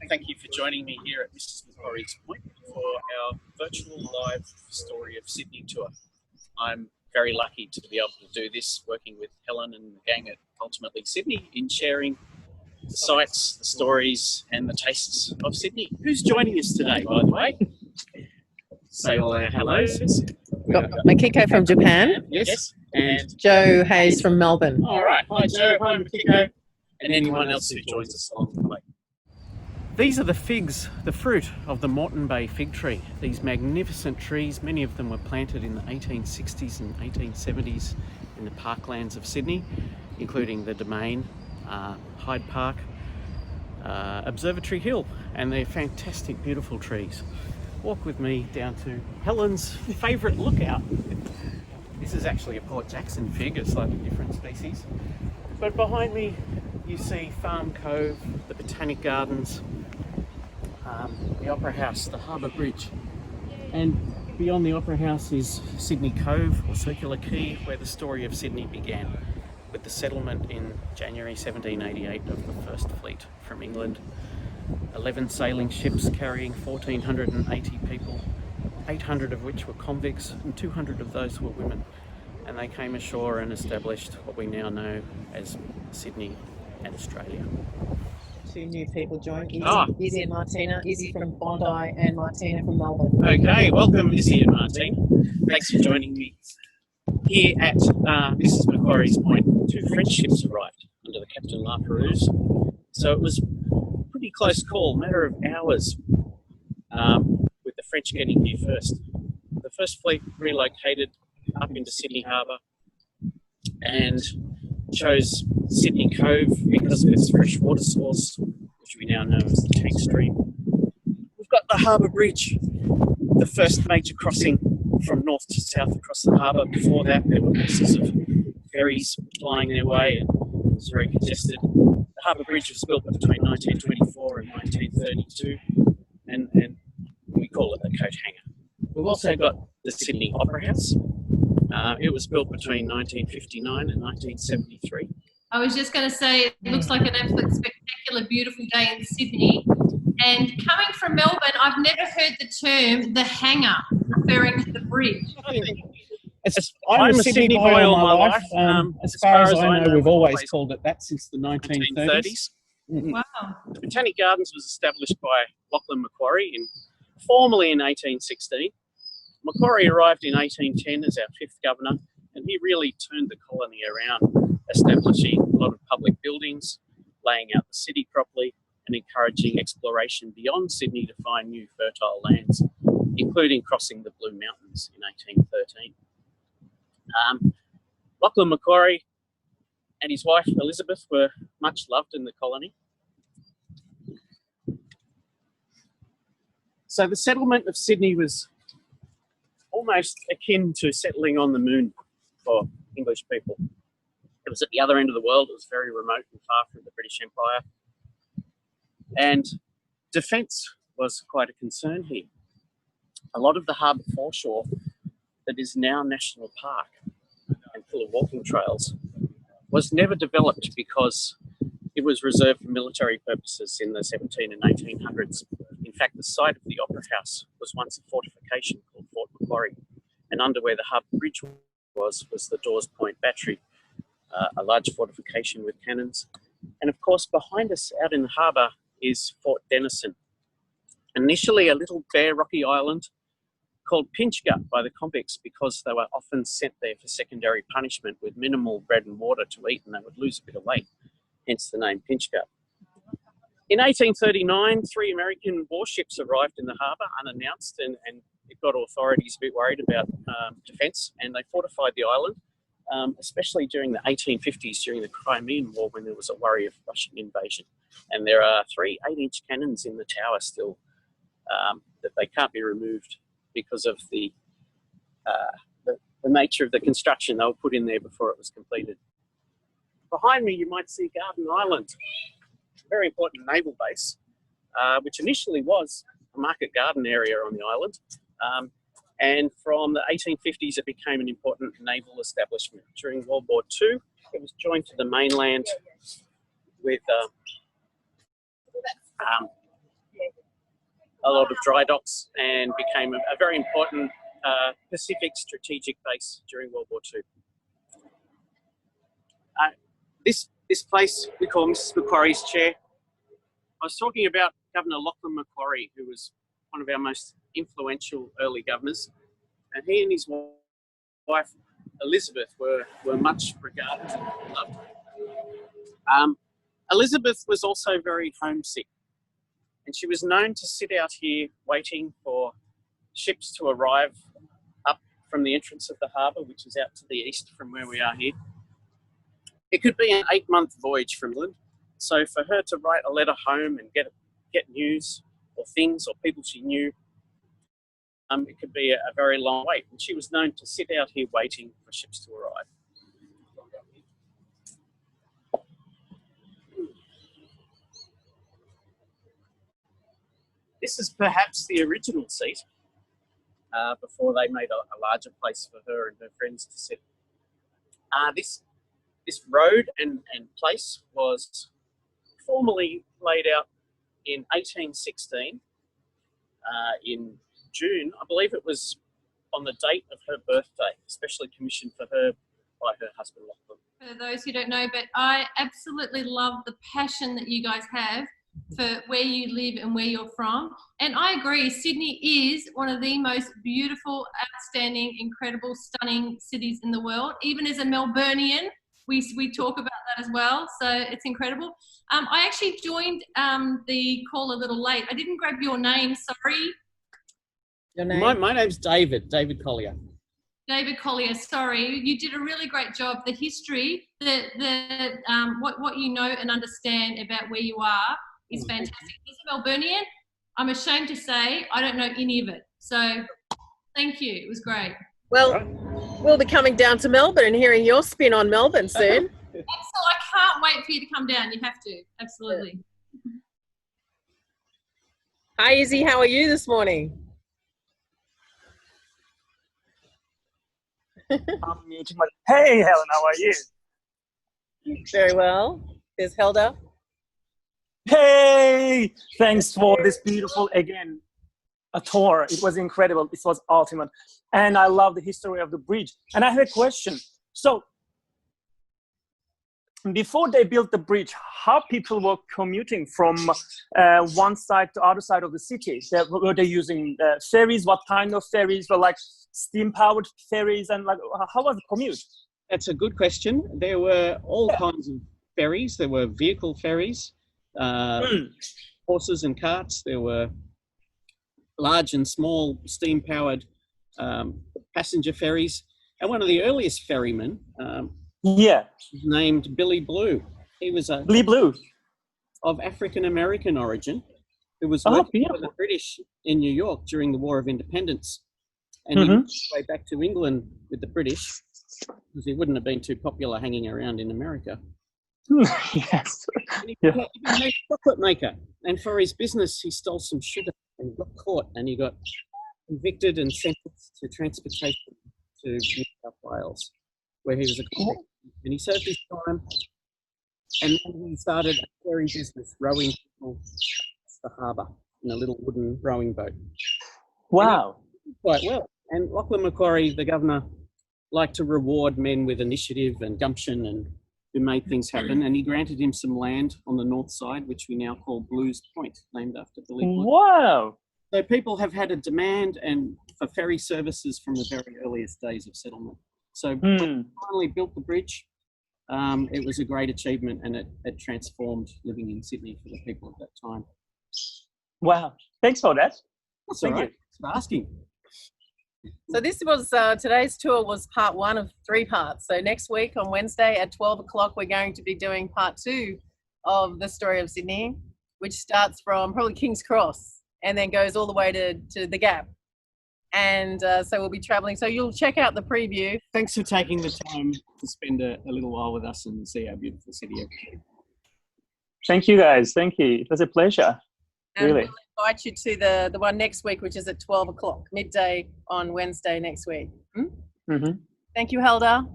Thank you for joining me here at Mrs. Quarries Point for our virtual live Story of Sydney tour. I'm very lucky to be able to do this, working with Helen and the gang at Ultimately Sydney in sharing the sights, the stories and the tastes of Sydney. Who's joining us today, by the way? Say all our hellos. We've got Makiko from Japan. Yes. And Joe Hayes from Melbourne. all right. Hi Joe, hi Makiko, and anyone else who joins us along the way. These are the figs, the fruit of the Moreton Bay Fig Tree. These magnificent trees, many of them were planted in the 1860s and 1870s in the parklands of Sydney, including the Domain, Hyde Park, Observatory Hill, and they're fantastic, beautiful trees. Walk with me down to Helen's favourite lookout. This is actually a Port Jackson fig, a slightly different species. But behind me you see Farm Cove, the Botanic Gardens, the Opera House, the Harbour Bridge, and beyond the Opera House is Sydney Cove, or Circular Quay, where the story of Sydney began, with the settlement in January 1788 of the first fleet from England. 11 sailing ships carrying 1,480 people, 800 of which were convicts, and 200 of those were women. And they came ashore and established what we now know as Sydney and Australia. Two new people joined, Izzy and Martina. Izzy from Bondi and Martina from Melbourne. Okay, welcome Izzy and Martina. Thanks for joining me. Here at Mrs. Macquarie's Point, two French ships arrived under the Captain La Perouse. So it was a pretty close call, matter of hours, with the French getting here first. The first fleet relocated up into Sydney Harbour and chose Sydney Cove because of its fresh water source, which we now know as the tank stream. We've got the Harbour Bridge, the first major crossing from north to south across the harbour. Before that, there were masses of ferries plying their way, and it was very congested. The Harbour Bridge was built between 1924 and 1932, and we call it the coat hanger. We've also got the Sydney Opera House. It was built between 1959 and 1973. I was just going to say, it looks like an absolute spectacular, beautiful day in Sydney. And coming from Melbourne, I've never heard the term the hanger, referring to the bridge. I'm a Sydney boy all my life. As far as I know, we've always called it that since the 1930s. Wow. The Botanic Gardens was established by Lachlan Macquarie formally in 1816. Macquarie arrived in 1810 as our fifth governor, and he really turned the colony around, establishing a lot of public buildings, laying out the city properly, and encouraging exploration beyond Sydney to find new fertile lands, including crossing the Blue Mountains in 1813. Lachlan Macquarie and his wife Elizabeth were much loved in the colony. So the settlement of Sydney was almost akin to settling on the moon for English people. It was at the other end of the world. It was very remote and far from the British Empire. And defence was quite a concern here. A lot of the harbour foreshore that is now National Park and full of walking trails was never developed because it was reserved for military purposes in the 17 and 1800s. In fact, the site of the Opera House was once a fortification called Fort Macquarie, and under where the Harbour Bridge was the Dawes Point Battery, a large fortification with cannons. And of course, behind us out in the harbour is Fort Denison, initially a little bare rocky island called Pinch Gut by the convicts because they were often sent there for secondary punishment with minimal bread and water to eat, and they would lose a bit of weight, hence the name Pinch Gut. In 1839, 3 American warships arrived in the harbour unannounced, and it got authorities a bit worried about defence, and they fortified the island, especially during the 1850s, during the Crimean War, when there was a worry of Russian invasion. And there are 3 8-inch cannons in the tower still that they can't be removed because of the nature of the construction. They were put in there before it was completed. Behind me, you might see Garden Island, a very important naval base, which initially was a market garden area on the island. And from the 1850s, it became an important naval establishment. During World War II, it was joined to the mainland with a lot of dry docks and became a very important Pacific strategic base during World War II. This place we call Mrs. Macquarie's Chair. I was talking about Governor Lachlan Macquarie, who was one of our most influential early governors, and he and his wife Elizabeth were much regarded and loved. Elizabeth was also very homesick, and she was known to sit out here waiting for ships to arrive up from the entrance of the harbour, which is out to the east from where we are here. It could be an 8-month voyage from England, so for her to write a letter home and get news or things or people she knew, it could be a very long wait. And she was known to sit out here waiting for ships to arrive. This is perhaps the original seat before they made a larger place for her and her friends to sit. This road and place was formally laid out in 1816 in June. I believe it was on the date of her birthday, especially commissioned for her by her husband Lachlan. For those who don't know, but I absolutely love the passion that you guys have for where you live and where you're from. And I agree, Sydney is one of the most beautiful, outstanding, incredible, stunning cities in the world. Even as a Melburnian, we talk about that as well, so it's incredible. I actually joined the call a little late. I didn't grab your name, sorry. Your name? My name's David Collier. David Collier, sorry. You did a really great job. The history, what you know and understand about where you are is fantastic. As a Melburnian, I'm ashamed to say I don't know any of it. So thank you. It was great. Well, we'll be coming down to Melbourne and hearing your spin on Melbourne soon. Excellent. I can't wait for you to come down. You have to. Absolutely. Hi, Izzy. How are you this morning? I'm muting my... Hey, Helen, how are you? Very well. There's Helda. Hey, thanks for this beautiful, again, a tour. It was incredible. It was ultimate. And I love the history of the bridge. And I have a question. So, before they built the bridge, how people were commuting from one side to other side of the city? Were they using ferries? What kind of ferries? Were like steam-powered ferries? And like, how was the commute? That's a good question. There were all kinds of ferries. There were vehicle ferries, horses and carts. There were large and small steam-powered passenger ferries. And one of the earliest ferrymen was named Billy Blue. He was Billy Blue of African-American origin who was working for the British in New York during the War of Independence. And he went way back to England with the British because he wouldn't have been too popular hanging around in America. Yes. And he became a chocolate maker. And for his business, he stole some sugar and got caught, and he got convicted and sentenced to transportation to New South Wales, where he was a convict. And he served his time, and then he started a ferry business, rowing people to the harbour in a little wooden rowing boat. Wow. Quite well. And Lachlan Macquarie, the governor, liked to reward men with initiative and gumption and who made things happen. And he granted him some land on the north side, which we now call Blues Point, named after Billy Blue. Wow. So people have had a demand and for ferry services from the very earliest days of settlement. So when we finally built the bridge, it was a great achievement, and it transformed living in Sydney for the people at that time. Wow. Thanks for that. Thank you. Thanks for asking. So this was today's tour was part 1 of 3 parts. So next week on Wednesday at 12 o'clock, we're going to be doing part 2 of the story of Sydney, which starts from probably King's Cross and then goes all the way to the Gap. And so we'll be traveling. So you'll check out the preview. Thanks for taking the time to spend a little while with us and see our beautiful city. Thank you, guys. Thank you. It was a pleasure. And really. We'll invite you to the one next week, which is at 12 o'clock, midday on Wednesday next week. Thank you, Helda,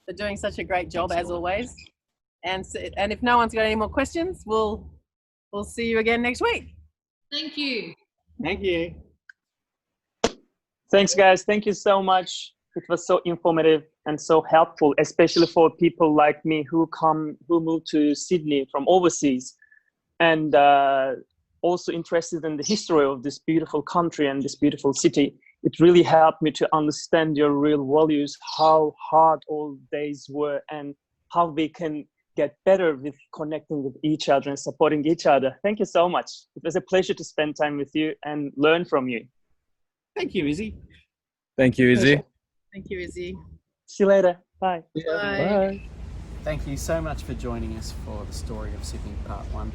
for doing such a great job as always. And if no one's got any more questions, we'll see you again next week. Thank you. Thank you. Thanks, guys. Thank you so much. It was so informative and so helpful, especially for people like me who moved to Sydney from overseas, and also interested in the history of this beautiful country and this beautiful city. It really helped me to understand your real values, how hard all days were, and how we can get better with connecting with each other and supporting each other. Thank you so much. It was a pleasure to spend time with you and learn from you. Thank you, Izzy. Thank you, Izzy. Thank you, Izzy. See you later. Bye. Bye. Thank you so much for joining us for the Story of Sydney Part 1.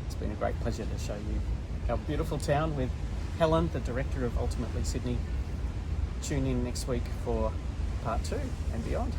It's been a great pleasure to show you our beautiful town with Helen, the director of Ultimately Sydney. Tune in next week for Part 2 and beyond.